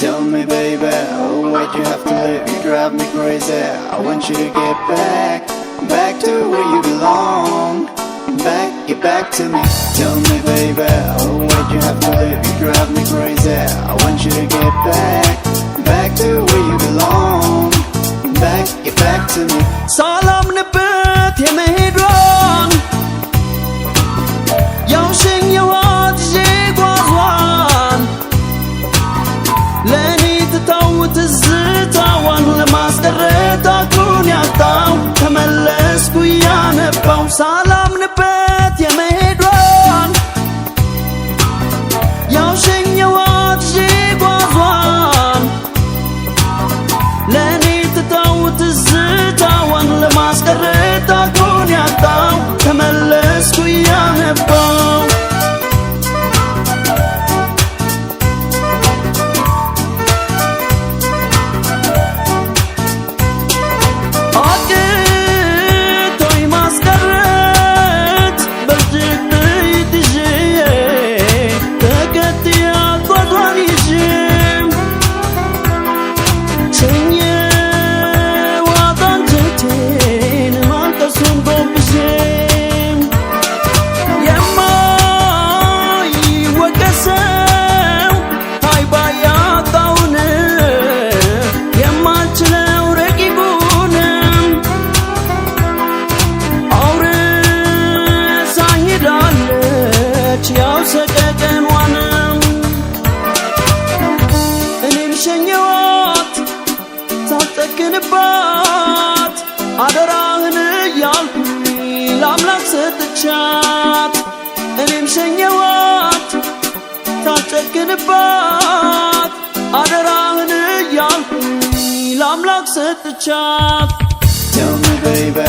Tell me, baby, why'd you have to leave? You drive me crazy. I want you to get back to where you belong. Get back to me. Tell me, baby, why'd you have to leave? You drive me crazy. I want you to get back to where you belong. Get back to me. Salam nibet yemehidron. Yawshin yawad jigwazwan. Leni tatawut ztawan lemasqarret akun yaqtaw. Temelesku yanebaw. Salam nibet yemehidron. Yawshin yawad jigwazwan. Leni tatawut ztawan lemasqarret akun yaqtaw. Temelesku yanebaw. አደራህን እያልኩኝ ለአምላክ ሰጥቻት እኔም ሸኘኋት ሳልጨክንባት አደራህን እያልኩኝ ለአምላክ ሰጥቻት Tell me, baby,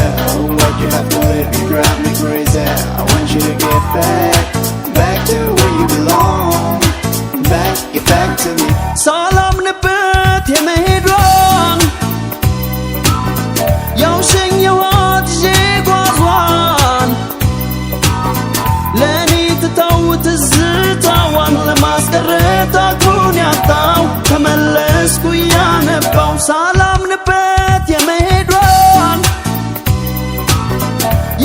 why'd you have to leave? You drive me crazy. I want you to get back to where you belong. Get back to me. Salam nibet yemehidron. Yawshin yawad jigwazwan. Leni tatawut ztawan lemasqarret akun yaqtaw. Temelesku yanebaw. Salam nibet yemehidron.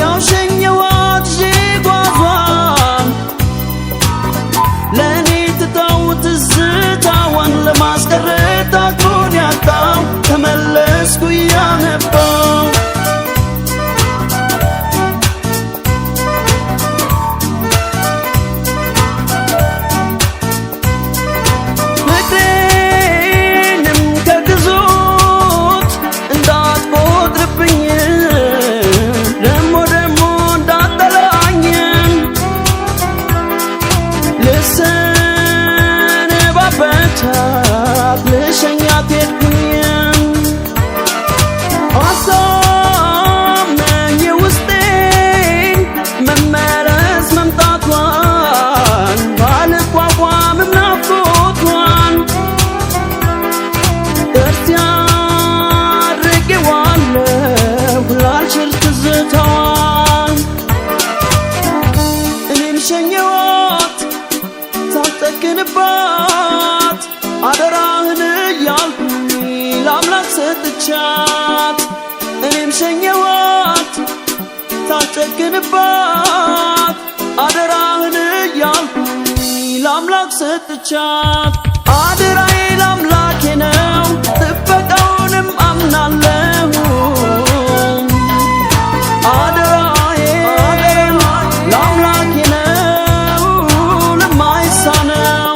Yawshin yawad jigwazwan. Leni tatawut ztawan lemasqarret akun yaqtaw. Temelesku yanebaw. ልሸኛት ሄድኩኝ አሳመኝ ውስጤን መመለስ መምጣቷን ባልቋቋምም ናፍቆቷን እርስ አድርጌዋለሁ ላልችል ትዝታዋን እኔም ሸኘኋት ሳልጨክንባት አደራህን እያልኩኝ ለአምላክ ሰጥቻት እኔም ሸኘኋት ሳልጨክንባት አደራህን እያልኩኝ ለአምላክ ሰጥቻት አደራዬ ለአምላኬ ነው ጥበቃውንም አምናለሁ አደራዬ ለአምላኬ ነው ለማይሳነው